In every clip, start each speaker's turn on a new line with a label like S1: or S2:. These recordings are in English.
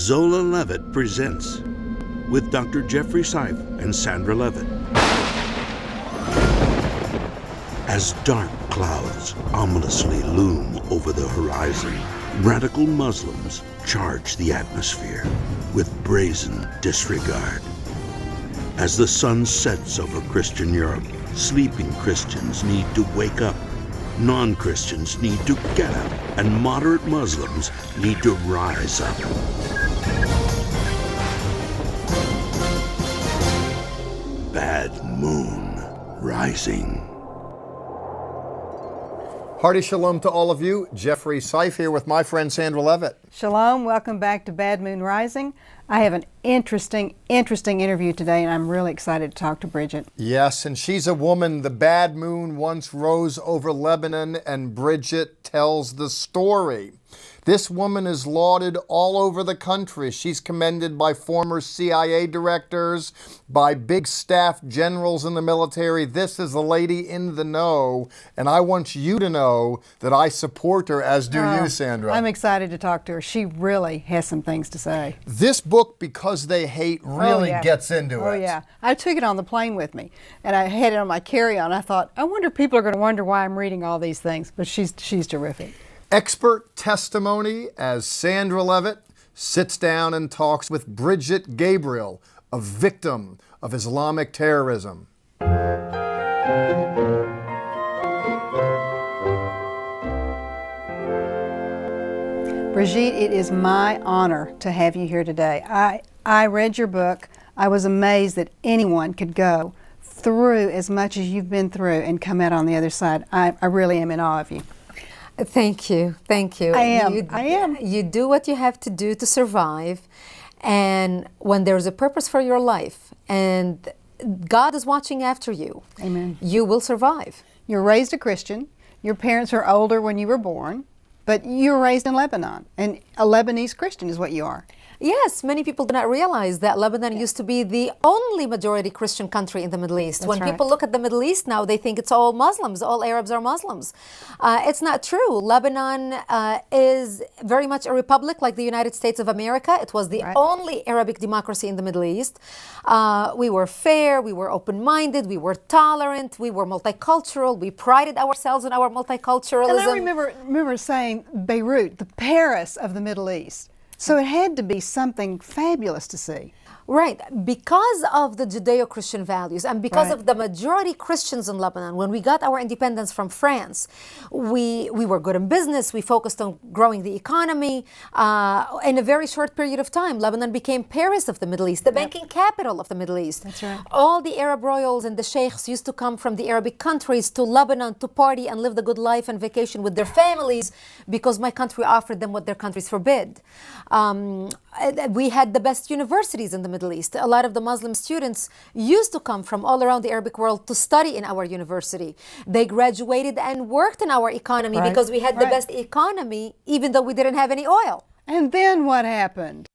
S1: Zola Levitt Presents with Dr. Jeffrey Seif and Sandra Levitt. As dark clouds ominously loom over the horizon, radical Muslims charge the atmosphere with brazen disregard. As the sun sets over Christian Europe, sleeping Christians need to wake up. Non-Christians need to get up, and moderate Muslims need to rise up. Bad Moon Rising.
S2: Hearty shalom to all of you. Jeffrey Seif here with my friend Sandra Levitt.
S3: Shalom, welcome back to Bad Moon Rising. I have an interesting interview today, and I'm really excited to talk to Bridget.
S2: Yes, and she's a woman. The bad moon once rose over Lebanon, and Bridget tells the story. This woman is lauded all over the country. She's commended by former CIA directors, by big staff generals in the military. This is a lady in the know, and I want you to know that I support her, as do you, Sandra.
S3: I'm excited to talk to her. She really has some things to say.
S2: This book, Because They Hate, really gets into it.
S3: Oh, yeah. I took it on the plane with me, and I had it on my carry-on. I thought, I wonder if people are going to wonder why I'm reading all these things, but she's terrific.
S2: Expert testimony as Sandra Levitt sits down and talks with Brigitte Gabriel, a victim of Islamic terrorism.
S3: Brigitte, it is my honor to have you here today. I read your book. I was amazed that anyone could go through as much as you've been through and come out on the other side. I really am in awe of you.
S4: Thank you.
S3: I am.
S4: You do what you have to do to survive, and when there's a purpose for your life and God is watching after you,
S3: amen,
S4: you will survive.
S3: You're raised a Christian. Your parents were older when you were born, but you were raised in Lebanon, and a Lebanese Christian is what you are.
S4: Yes, many people do not realize that Lebanon used to be the only majority Christian country in the Middle East.
S3: That's
S4: when
S3: right.
S4: people look at the Middle East now, they think it's all Muslims, all Arabs are Muslims. It's not true. Lebanon is very much a republic like the United States of America. It was the only Arabic democracy in the Middle East. We were fair, we were open-minded, we were tolerant, we were multicultural, we prided ourselves in our multiculturalism.
S3: And I remember saying Beirut, the Paris of the Middle East. So it had to be something fabulous to see.
S4: Right, because of the Judeo-Christian values and because of the majority Christians in Lebanon. When we got our independence from France, we were good in business. We focused on growing the economy. In a very short period of time, Lebanon became Paris of the Middle East, the banking capital of the Middle East.
S3: That's right.
S4: All the Arab royals and the sheikhs used to come from the Arabic countries to Lebanon to party and live the good life and vacation with their families because my country offered them what their countries forbid. We had the best universities in the Middle East. A lot of the Muslim students used to come from all around the Arabic world to study in our university. They graduated and worked in our economy because we had the best economy, even though we didn't have any oil.
S3: And then what happened?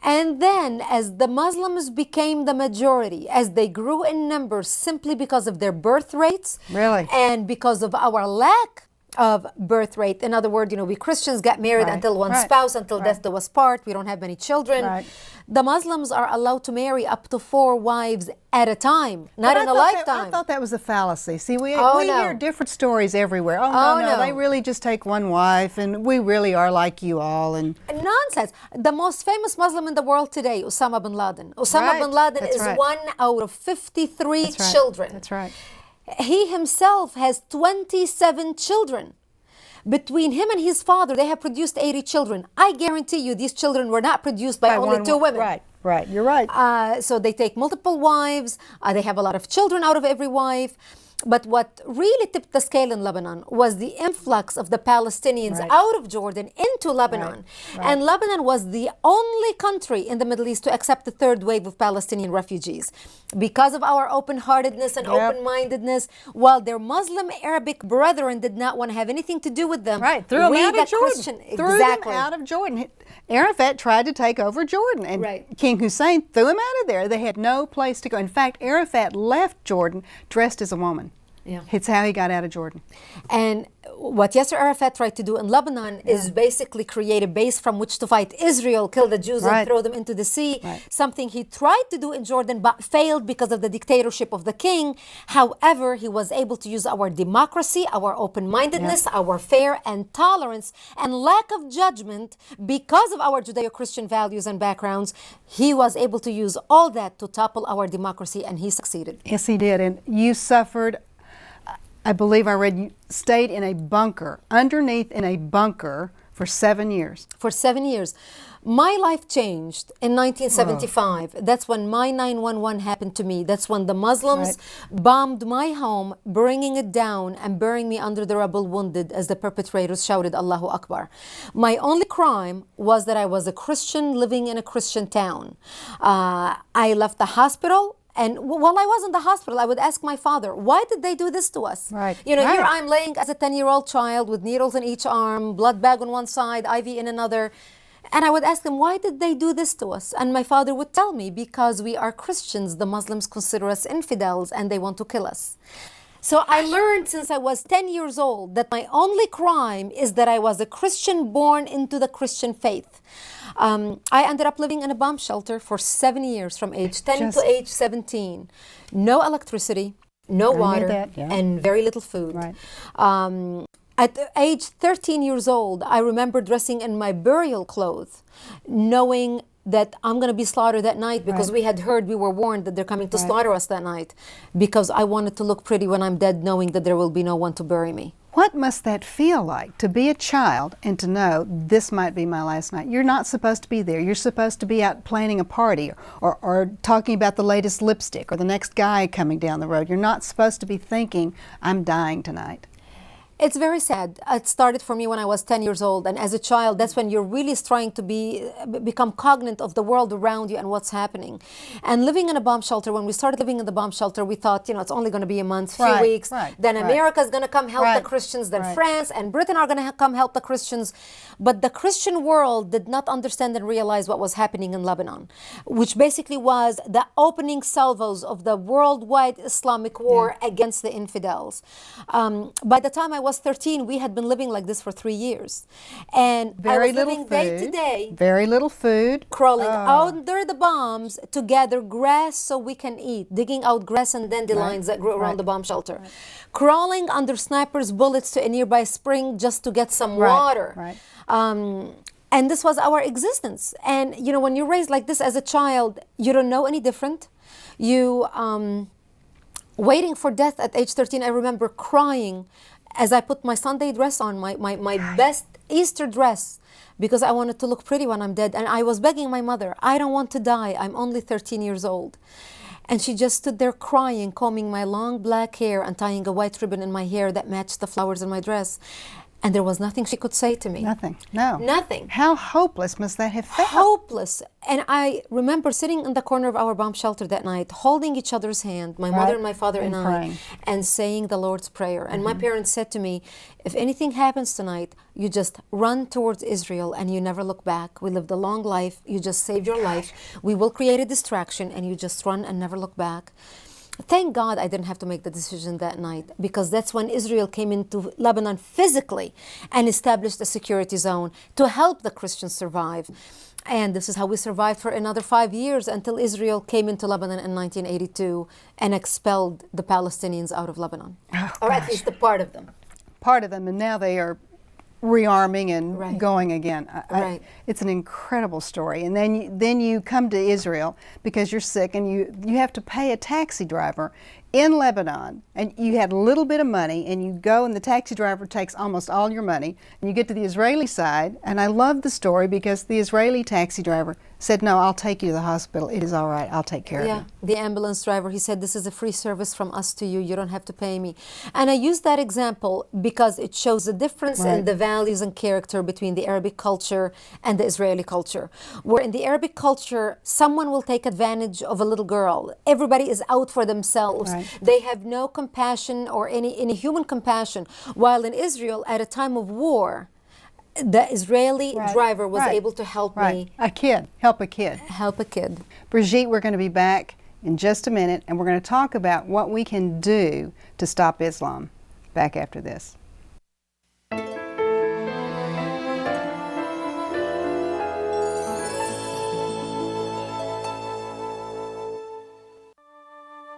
S4: And then, as the Muslims became the majority, as they grew in numbers simply because of their birth rates, and because of our lack of birth rate. In other words, we Christians get married until one spouse, until death do us part. We don't have many children. The Muslims are allowed to marry up to 4 wives at a time, not in a lifetime.
S3: I thought that was a fallacy. See, we hear different stories everywhere. No, they really just take one wife, and we really are like you all. And
S4: nonsense. The most famous Muslim in the world today, Osama bin Laden. Osama bin Laden is 1 out of 53 children.
S3: That's right.
S4: He himself has 27 children. Between him and his father, they have produced 80 children. I guarantee you these children were not produced by only 2 women.
S3: Right, you're right.
S4: So they take multiple wives. They have a lot of children out of every wife. But what really tipped the scale in Lebanon was the influx of the Palestinians out of Jordan into Lebanon. And Lebanon was the only country in the Middle East to accept the 3rd wave of Palestinian refugees. Because of our open-heartedness and open-mindedness, while their Muslim Arabic brethren did not want to have anything to do with them,
S3: threw them out of Jordan. Threw them out of Jordan. Arafat tried to take over Jordan, and King Hussein threw him out of there. They had no place to go. In fact, Arafat left Jordan dressed as a woman.
S4: Yeah.
S3: It's how he got out of Jordan.
S4: And what Yasser Arafat tried to do in Lebanon is basically create a base from which to fight Israel, kill the Jews and throw them into the sea.
S3: Right.
S4: Something he tried to do in Jordan but failed because of the dictatorship of the king. However, he was able to use our democracy, our open-mindedness, our fair and tolerance and lack of judgment because of our Judeo-Christian values and backgrounds. He was able to use all that to topple our democracy, and he succeeded.
S3: Yes, he did. And you suffered, I believe I read, you stayed in a bunker, underneath in a bunker for 7 years.
S4: For 7 years. My life changed in 1975. That's when my 911 happened to me. That's when the Muslims bombed my home, bringing it down and burying me under the rubble wounded as the perpetrators shouted Allahu Akbar. My only crime was that I was a Christian living in a Christian town. I left the hospital. And while I was in the hospital, I would ask my father, why did they do this to us?
S3: Right.
S4: You know,
S3: Right.
S4: here I'm laying as a 10-year-old child with needles in each arm, blood bag on one side, IV in another. And I would ask them, why did they do this to us? And my father would tell me, because we are Christians, the Muslims consider us infidels and they want to kill us. So I learned since I was 10 years old that my only crime is that I was a Christian born into the Christian faith. I ended up living in a bomb shelter for 7 years, from age 10 to age 17. No electricity, no water, and very little food.
S3: Right.
S4: At age 13 years old, I remember dressing in my burial clothes, knowing that I'm going to be slaughtered that night, because we had heard, we were warned that they're coming to slaughter us that night, because I wanted to look pretty when I'm dead, knowing that there will be no one to bury me.
S3: What must that feel like, to be a child and to know this might be my last night? You're not supposed to be there. You're supposed to be out planning a party or talking about the latest lipstick or the next guy coming down the road. You're not supposed to be thinking, I'm dying tonight.
S4: It's very sad. It started for me when I was 10 years old, and as a child, that's when you're really trying to become cognizant of the world around you and what's happening. And living in a bomb shelter, when we started living in the bomb shelter, we thought, you know, it's only going to be a month, few weeks. Then America's going to come help the Christians, then France and Britain are going to come help the Christians. But the Christian world did not understand and realize what was happening in Lebanon, which basically was the opening salvos of the worldwide Islamic war against the infidels. By the time I was 13, we had been living like this for 3 years. And I was living day to day.
S3: Very little food.
S4: Crawling under the bombs to gather grass so we can eat, digging out grass and dandelions that grew around the bomb shelter. Crawling under snipers' bullets to a nearby spring just to get some water. And this was our existence. And, you know, when you're raised like this as a child, you don't know any different. You, waiting for death at age 13, I remember crying as I put my Sunday dress on, my best Easter dress, because I wanted to look pretty when I'm dead. And I was begging my mother, I don't want to die. I'm only 13 years old. And she just stood there crying, combing my long black hair and tying a white ribbon in my hair that matched the flowers in my dress. And there was nothing she could say to me.
S3: Nothing. No.
S4: Nothing.
S3: How hopeless must that have felt?
S4: Hopeless. And I remember sitting in the corner of our bomb shelter that night, holding each other's hand, my mother and my father and I,
S3: praying.
S4: and saying the Lord's Prayer. And my parents said to me, if anything happens tonight, you just run towards Israel and you never look back. We lived a long life. You just saved your life. We will create a distraction and you just run and never look back. Thank God I didn't have to make the decision that night, because that's when Israel came into Lebanon physically and established a security zone to help the Christians survive. And this is how we survived for another 5 years until Israel came into Lebanon in 1982 and expelled the Palestinians out of Lebanon. Or at least a part of them.
S3: Part of them, and now they are rearming and going again. It's an incredible story. And then you come to Israel because you're sick, and you have to pay a taxi driver in Lebanon, and you had a little bit of money, and you go and the taxi driver takes almost all your money, and you get to the Israeli side. And I love the story because the Israeli taxi driver said, no, I'll take you to the hospital. It is all right. I'll take care of you.
S4: The ambulance driver, he said, this is a free service from us to you. You don't have to pay me. And I use that example because it shows the difference in the values and character between the Arabic culture and the Israeli culture. Where in the Arabic culture, someone will take advantage of a little girl. Everybody is out for themselves. They have no compassion or any human compassion. While in Israel, at a time of war, the Israeli driver was able to help me.
S3: A kid. Help a kid.
S4: Help a kid.
S3: Brigitte, we're going to be back in just a minute, and we're going to talk about what we can do to stop Islam. Back after this.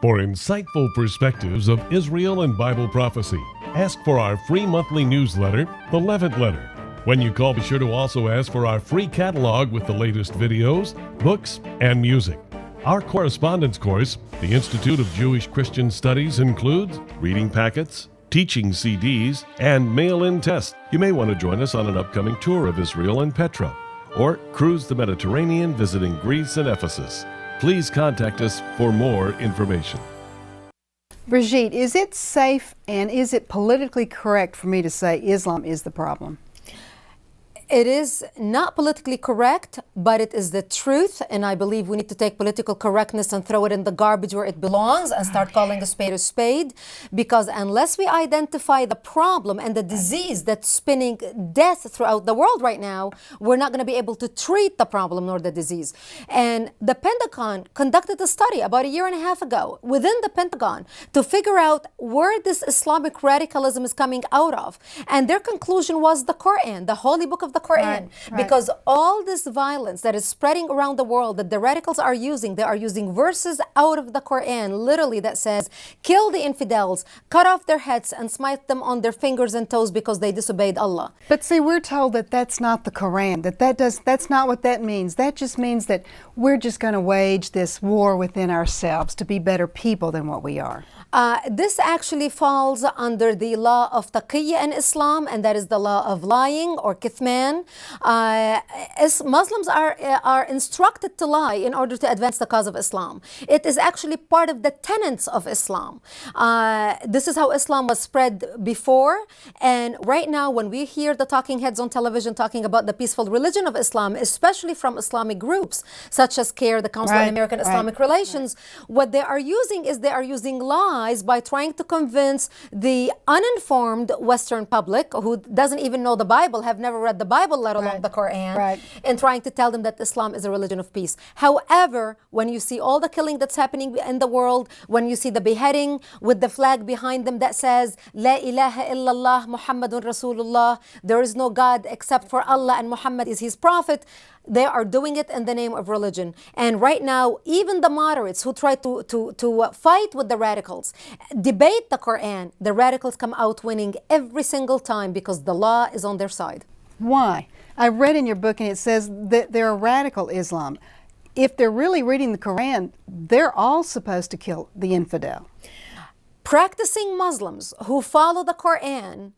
S5: For insightful perspectives of Israel and Bible prophecy, ask for our free monthly newsletter, The Levitt Letter. When you call, be sure to also ask for our free catalog with the latest videos, books, and music. Our correspondence course, the Institute of Jewish Christian Studies, includes reading packets, teaching CDs, and mail-in tests. You may want to join us on an upcoming tour of Israel and Petra, or cruise the Mediterranean visiting Greece and Ephesus. Please contact us for more information.
S3: Brigitte, is it safe and is it politically correct for me to say Islam is the problem?
S4: It is not politically correct, but it is the truth, and I believe we need to take political correctness and throw it in the garbage where it belongs and start calling a spade, because unless we identify the problem and the disease that's spinning death throughout the world right now, we're not going to be able to treat the problem nor the disease. And the Pentagon conducted a study about a year and a half ago within the Pentagon to figure out where this Islamic radicalism is coming out of, and their conclusion was the Quran, the holy book of the Quran, because all this violence that is spreading around the world that the radicals are using, they are using verses out of the Quran, literally, that says, kill the infidels, cut off their heads and smite them on their fingers and toes because they disobeyed Allah.
S3: But see, we're told that that's not the Quran, that's not what that means. That just means that we're just going to wage this war within ourselves to be better people than what we are.
S4: This actually falls under the law of taqiyya in Islam, and that is the law of lying or kithman. As Muslims are instructed to lie in order to advance the cause of Islam. It is actually part of the tenets of Islam. This is how Islam was spread before, and right now when we hear the talking heads on television talking about the peaceful religion of Islam, especially from Islamic groups such as CARE, the Council on American Islamic Relations, what they are using is they are using lies by trying to convince the uninformed Western public who doesn't even know the Bible, have never read the Bible, let alone the Quran, and trying to tell them that Islam is a religion of peace. However, when you see all the killing that's happening in the world, when you see the beheading with the flag behind them that says, La ilaha illallah Muhammadun Rasulullah, there is no God except for Allah and Muhammad is his prophet, they are doing it in the name of religion. And right now, even the moderates who try to fight with the radicals, debate the Quran, the radicals come out winning every single time because the law is on their side.
S3: Why? I read in your book and it says that they're a radical Islam. If they're really reading the Quran, they're all supposed to kill the infidel.
S4: Practicing Muslims who follow the Quran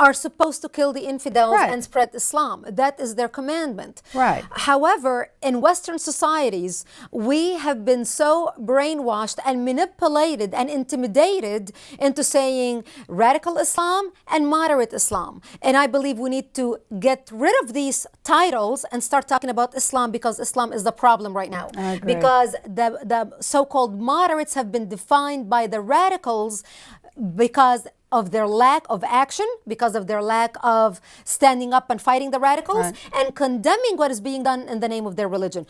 S4: are supposed to kill the infidels and spread Islam. That is their commandment. However, in Western societies, we have been so brainwashed and manipulated and intimidated into saying radical Islam and moderate Islam. And I believe we need to get rid of these titles and start talking about Islam, because Islam is the problem right now. Because the so-called moderates have been defined by the radicals because of their lack of action, because of their lack of standing up and fighting the radicals and condemning what is being done in the name of their religion.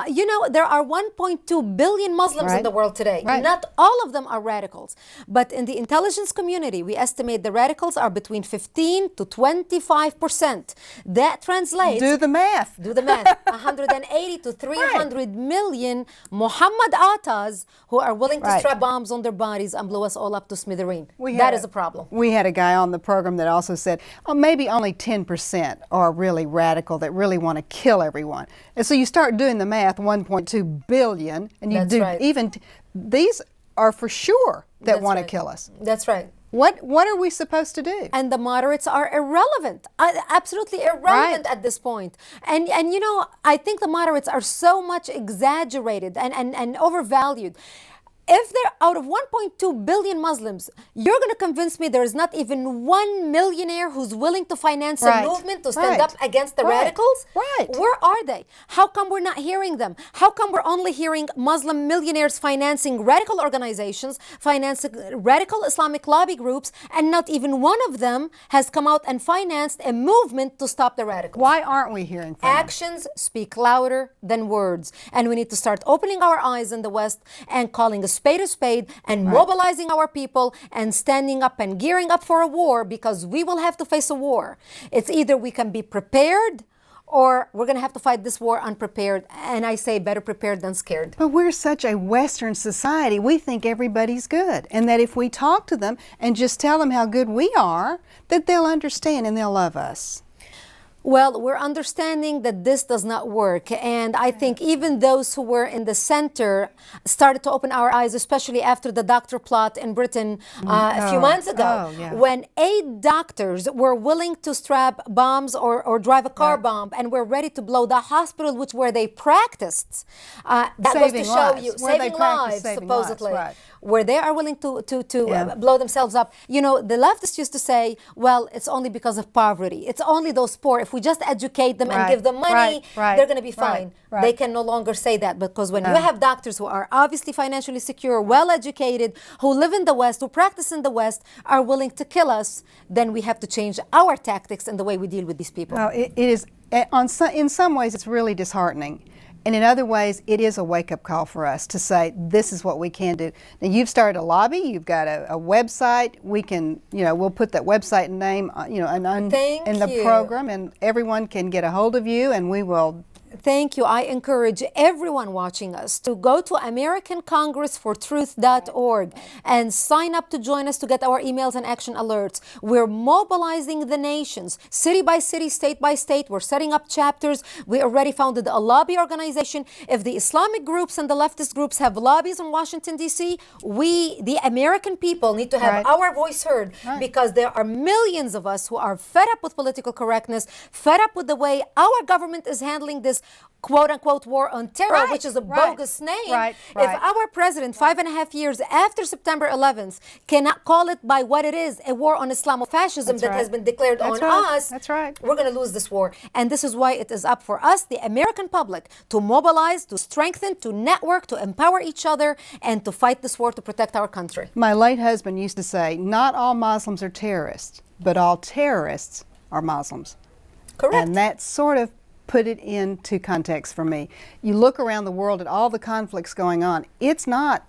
S4: You know, there are 1.2 billion Muslims in the world today. Not all of them are radicals. But in the intelligence community, we estimate the radicals are between 15 to 25%. That translates...
S3: Do the math.
S4: Do the math. 180 to 300 million Muhammad Attas who are willing to strap bombs on their bodies and blow us all up to smithereen. That is a problem.
S3: We had a guy on the program that also said, oh, maybe only 10% are really radical, that really want to kill everyone. And so you start doing the math, 1.2 billion, and you even these are for sure that want to kill us.
S4: That's right.
S3: What are we supposed to do?
S4: And the moderates are irrelevant, absolutely irrelevant at this point. And you know, I think the moderates are so much exaggerated and overvalued. If they're out of 1.2 billion Muslims, you're going to convince me there is not even one millionaire who's willing to finance a movement to stand up against the radicals?
S3: Right.
S4: Where are they? How come we're not hearing them? How come we're only hearing Muslim millionaires financing radical organizations, financing radical Islamic lobby groups, and not even one of them has come out and financed a movement to stop the radicals?
S3: Why aren't we hearing from them?
S4: Actions speak louder than words. And we need to start opening our eyes in the West and calling a spade and mobilizing our people and standing up and gearing up for a war, because we will have to face a war. It's either we can be prepared or we're going to have to fight this war unprepared. And I say better prepared than scared.
S3: But we're such a Western society. We think everybody's good. And that if we talk to them and just tell them how good we are, that they'll understand and they'll love us.
S4: Well, we're understanding that this does not work. And I think even those who were in the center started to open our eyes, especially after the doctor plot in Britain a few months ago, when 8 doctors were willing to strap bombs or drive a car bomb and were ready to blow the hospital where they practiced. That was to show you, saving lives, supposedly. Where they are willing to blow themselves up. You know, the leftists used to say, well, it's only because of poverty. It's only those poor. If we just educate them and give them money, they're going to be fine. They can no longer say that, because when you have doctors who are obviously financially secure, well-educated, who live in the West, who practice in the West, are willing to kill us, then we have to change our tactics and the way we deal with these people.
S3: Well, it is, in some ways, it's really disheartening. And in other ways, it is a wake-up call for us to say, this is what we can do. Now, you've started a lobby, you've got a website. We can, we'll put that website name, in the program, and everyone can get a hold of you, and we will.
S4: Thank you. I encourage everyone watching us to go to AmericanCongressForTruth.org and sign up to join us to get our emails and action alerts. We're mobilizing the nations, city by city, state by state. We're setting up chapters. We already founded a lobby organization. If the Islamic groups and the leftist groups have lobbies in Washington, D.C., we, the American people, need to have our voice heard, because there are millions of us who are fed up with political correctness, fed up with the way our government is handling this quote-unquote war on terror, which is a bogus name. If our president, 5.5 years after September 11th, cannot call it by what it is, a war on Islamofascism that has been declared on us, we're going to lose this war. And this is why it is up for us, the American public, to mobilize, to strengthen, to network, to empower each other, and to fight this war to protect our country.
S3: My late husband used to say, not all Muslims are terrorists, but all terrorists are Muslims.
S4: Correct.
S3: And that sort of put it into context for me. You look around the world at all the conflicts going on. It's not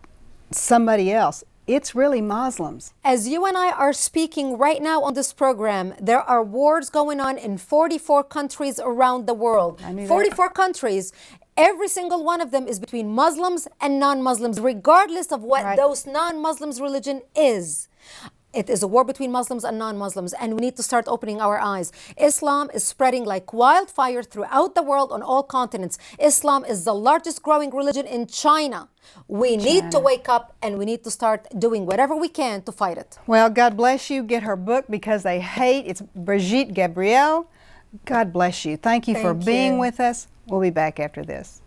S3: somebody else. It's really Muslims.
S4: As you and I are speaking right now on this program, there are wars going on in 44 countries around the world. 44 countries. Every single one of them is between Muslims and non-Muslims, regardless of what those non-Muslims' religion is. It is a war between Muslims and non-Muslims, and we need to start opening our eyes. Islam is spreading like wildfire throughout the world on all continents. Islam is the largest growing religion in China. We need to wake up, and we need to start doing whatever we can to fight it.
S3: Well, God bless you. Get her book, Because They Hate. It's Brigitte Gabriel. God bless you. Thank you for being with us. We'll be back after this.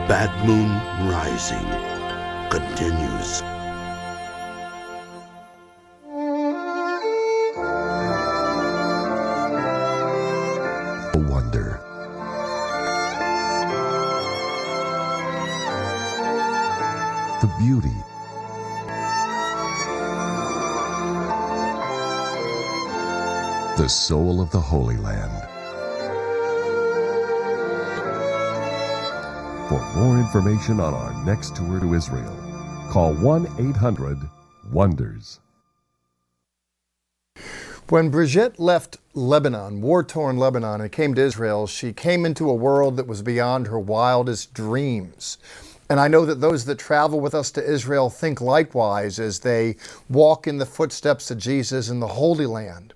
S1: Bad Moon Rising continues. A wonder. The beauty. The soul of the Holy Land. For more information on our next tour to Israel, call 1-800-WONDERS.
S2: When Brigitte left Lebanon, war-torn Lebanon, and came to Israel, she came into a world that was beyond her wildest dreams. And I know that those that travel with us to Israel think likewise as they walk in the footsteps of Jesus in the Holy Land.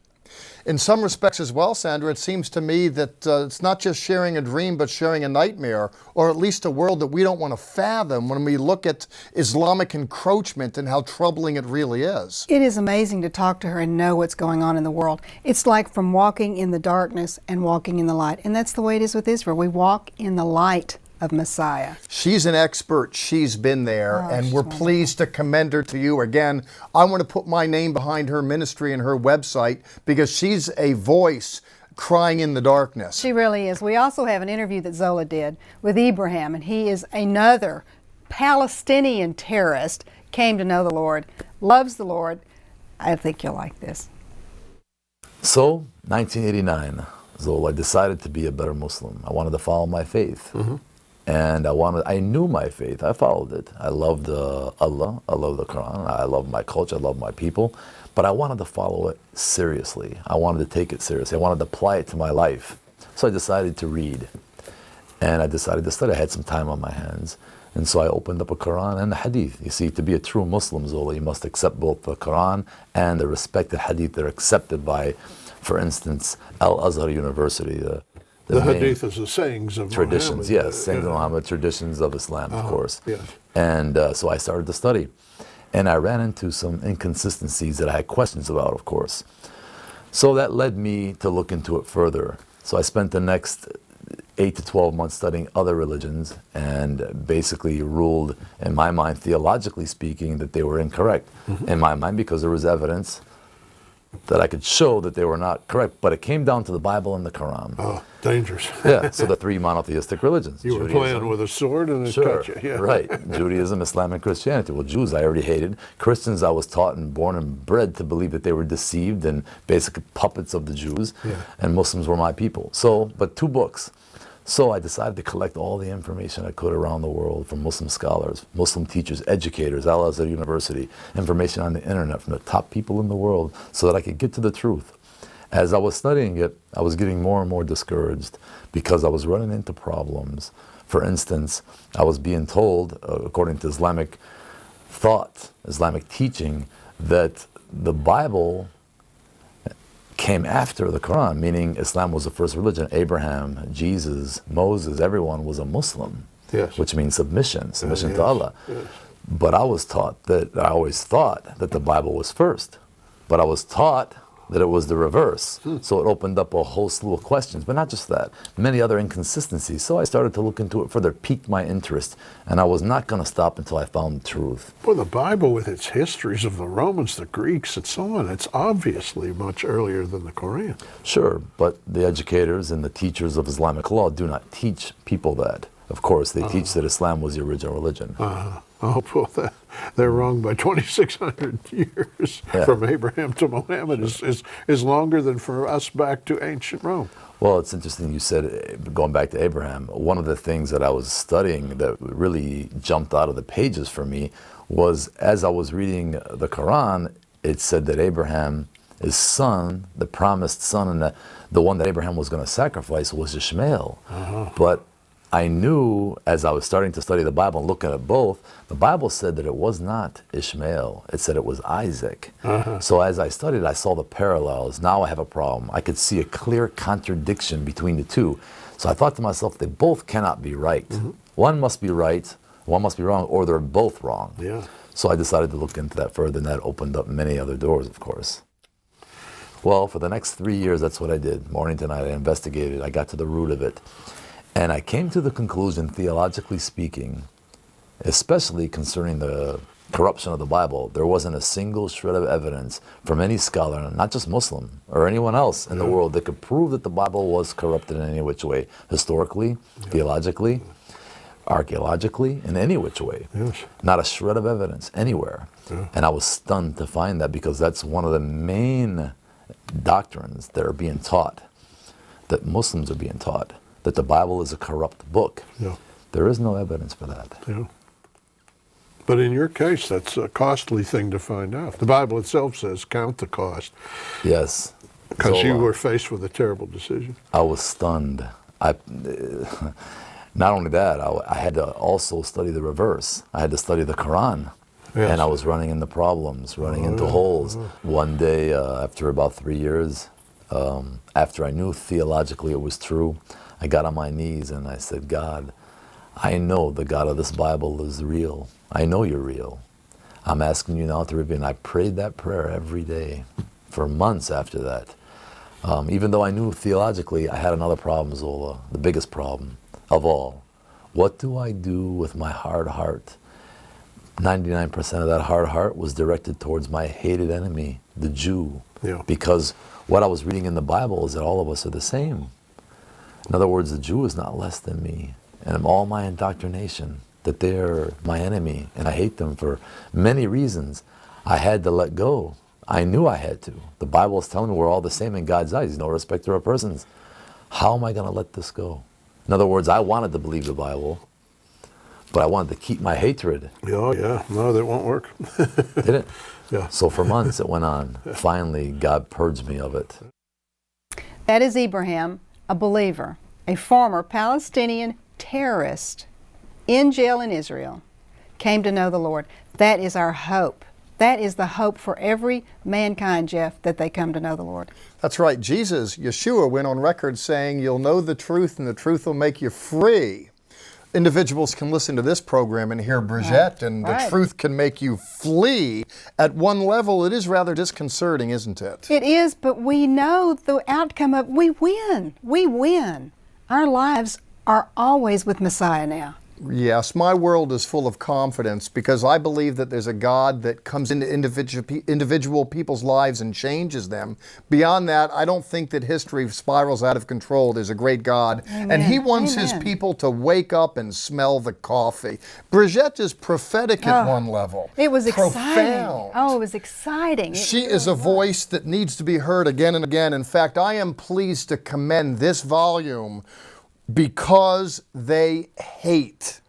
S2: in some respects as well, Sandra, it seems to me that it's not just sharing a dream, but sharing a nightmare, or at least a world that we don't want to fathom when we look at Islamic encroachment and how troubling it really is.
S3: It is amazing to talk to her and know what's going on in the world. It's like from walking in the darkness and walking in the light. And that's the way it is with Israel. We walk in the light of Messiah.
S2: She's an expert. She's been there, and we're pleased to commend her to you. Again, I want to put my name behind her ministry and her website because she's a voice crying in the darkness.
S3: She really is. We also have an interview that Zola did with Abraham, and he is another Palestinian terrorist, came to know the Lord, loves the Lord. I think you'll like this.
S6: So, 1989, Zola, I decided to be a better Muslim. I wanted to follow my faith. And I knew my faith. I followed it. I loved Allah. I love the Quran. I love my culture. I love my people. But I wanted to follow it seriously. I wanted to take it seriously. I wanted to apply it to my life. So I decided to read. And I decided to study. I had some time on my hands. And so I opened up a Quran and the Hadith. You see, to be a true Muslim, Zola, you must accept both the Quran and the respected Hadith that are accepted by, for instance, Al-Azhar University.
S7: The Hadith is the sayings of
S6: traditions,
S7: Muhammad.
S6: yes, sayings of Muhammad, traditions of Islam, of course.
S7: Yes.
S6: And so I started to study. And I ran into some inconsistencies that I had questions about, of course. So that led me to look into it further. So I spent the next 8 to 12 months studying other religions and basically ruled, in my mind, theologically speaking, that they were incorrect. In my mind, because there was evidence that I could show that they were not correct. But it came down to the Bible and the Quran.
S7: Oh, dangerous.
S6: Yeah, so the three monotheistic religions.
S7: You were playing with a sword and it
S6: Sure,
S7: cut you. Yeah.
S6: right. Judaism, Islam, and Christianity. Well, Jews I already hated. Christians I was taught and born and bred to believe that they were deceived and basically puppets of the Jews.
S7: Yeah.
S6: And Muslims were my people. So, but 2 books. So I decided to collect all the information I could around the world from Muslim scholars, Muslim teachers, educators, Al-Azhar University, information on the internet from the top people in the world so that I could get to the truth. As I was studying it, I was getting more and more discouraged because I was running into problems. For instance, I was being told, according to Islamic thought, Islamic teaching, that the Bible came after the Quran, meaning Islam was the first religion. Abraham, Jesus, Moses, everyone was a Muslim,
S7: Yes.
S6: which means submission
S7: Yes.
S6: to Allah.
S7: Yes.
S6: But I always thought that the Bible was first. But I was taught that it was the reverse. So it opened up a whole slew of questions, but not just that, many other inconsistencies. So I started to look into it further, piqued my interest, and I was not going to stop until I found the truth.
S7: Well, the Bible with its histories of the Romans, the Greeks, and so on, it's obviously much earlier than the Quran.
S6: Sure, but the educators and the teachers of Islamic law do not teach people that. Of course, they teach that Islam was the original religion.
S7: Oh, well, they're wrong by 2,600 years.
S6: Yeah.
S7: From Abraham to Muhammad is longer than for us back to ancient Rome.
S6: Well, it's interesting you said, going back to Abraham, one of the things that I was studying that really jumped out of the pages for me was, as I was reading the Quran, it said that Abraham, his son, the promised son, and the one that Abraham was going to sacrifice was Ishmael. But I knew, as I was starting to study the Bible and looking at both, the Bible said that it was not Ishmael. It said it was Isaac. So as I studied, I saw the parallels. Now I have a problem. I could see a clear contradiction between the two. So I thought to myself, they both cannot be right. One must be right, one must be wrong, or they're both wrong.
S7: Yeah.
S6: So I decided to look into that further, and that opened up many other doors, of course. Well, for the next 3 years, that's what I did. Morning to night, I investigated. I got to the root of it. And I came to the conclusion, theologically speaking, especially concerning the corruption of the Bible, there wasn't a single shred of evidence from any scholar, not just Muslim, or anyone else in the world, that could prove that the Bible was corrupted in any which way, historically, theologically, archaeologically, in any which way.
S7: Yes.
S6: Not a shred of evidence anywhere. And I was stunned to find that, because that's one of the main doctrines that are being taught, that Muslims are being taught, that the Bible is a corrupt book.
S7: Yeah.
S6: There is no evidence for that.
S7: Yeah. But in your case, that's a costly thing to find out. The Bible itself says, count the cost.
S6: Yes.
S7: Because you
S6: Zola,
S7: were faced with a terrible decision.
S6: I was stunned. Not only that, I had to also study the reverse. I had to study the Quran.
S7: Yes.
S6: And I was running into problems, running into holes. One day, after about 3 years, after I knew theologically it was true, I got on my knees and I said, God, I know the God of this Bible is real. I know you're real. I'm asking you now to reveal. And I prayed that prayer every day for months after that. Even though I knew theologically, I had another problem, Zola, the biggest problem of all. What do I do with my hard heart? 99% of that hard heart was directed towards my hated enemy, the Jew.
S7: Yeah.
S6: Because what I was reading in the Bible is that all of us are the same. In other words, the Jew is not less than me. And all my indoctrination, that they're my enemy, and I hate them for many reasons, I had to let go. I knew I had to. The Bible is telling me we're all the same in God's eyes. He's no respecter of persons. How am I going to let this go? In other words, I wanted to believe the Bible, but I wanted to keep my hatred.
S7: Oh, yeah. No, that won't work.
S6: Did it?
S7: Yeah.
S6: So for months it went on. Finally, God purged me of it.
S3: That is Ibrahim, a believer, a former Palestinian terrorist in jail in Israel, came to know the Lord. That is our hope. That is the hope for every mankind, Jeff, that they come to know the Lord.
S2: That's right. Jesus, Yeshua, went on record saying, you'll know the truth and the truth will make you free. Individuals can listen to this program and hear Bridget, and the truth can make you flee. At one level, it is rather disconcerting, isn't it?
S3: It is, but we know the outcome of we win. We win. Our lives are always with Messiah now.
S2: Yes, my world is full of confidence because I believe that there's a God that comes into individual people's lives and changes them. Beyond that, I don't think that history spirals out of control. There's a great God, and He wants His people to wake up and smell the coffee. Bridget is prophetic at one level.
S3: It was
S2: profound.
S3: exciting. Oh, it was exciting.
S2: She is a voice that needs to be heard again and again. In fact, I am pleased to commend this volume because they hate.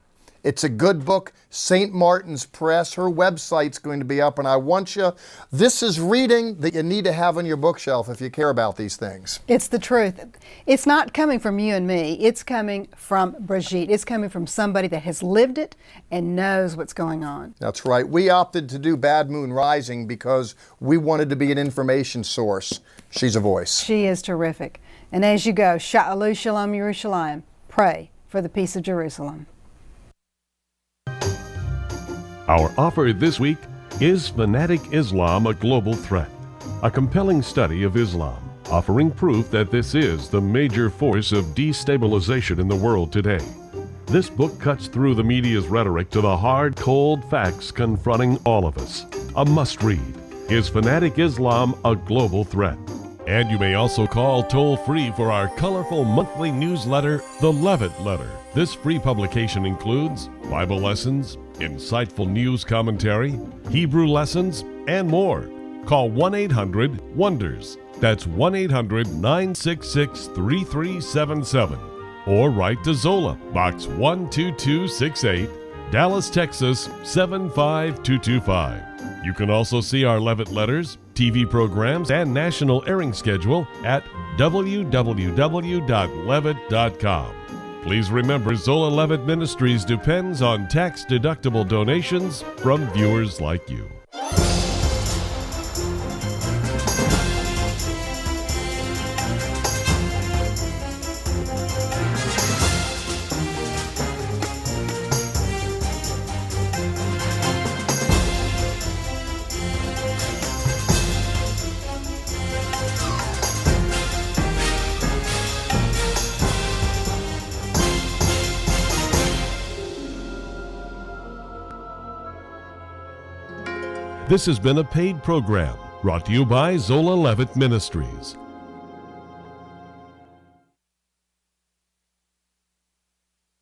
S2: It's a good book, St. Martin's Press. Her website's going to be up, and I want you, this is reading that you need to have on your bookshelf if you care about these things.
S3: It's the truth. It's not coming from you and me. It's coming from Brigitte. It's coming from somebody that has lived it and knows what's going on.
S2: That's right. We opted to do Bad Moon Rising because we wanted to be an information source. She's a voice.
S3: She is terrific. And as you go, Sha'alu Shalom Yerushalayim, pray for the peace of Jerusalem.
S5: Our offer this week is Fanatic Islam, a Global Threat, a compelling study of Islam, offering proof that this is the major force of destabilization in the world today. This book cuts through the media's rhetoric to the hard, cold facts confronting all of us. A must-read. Is Fanatic Islam a Global Threat? And you may also call toll-free for our colorful monthly newsletter, The Levitt Letter. This free publication includes Bible lessons, insightful news commentary, Hebrew lessons, and more. Call 1-800-WONDERS. That's 1-800-966-3377. Or write to Zola, Box 12268, Dallas, Texas 75225. You can also see our Levitt letters, TV programs, and national airing schedule at www.levitt.com. Please remember, Zola Levitt Ministries depends on tax-deductible donations from viewers like you. This has been a paid program brought to you by Zola Levitt Ministries.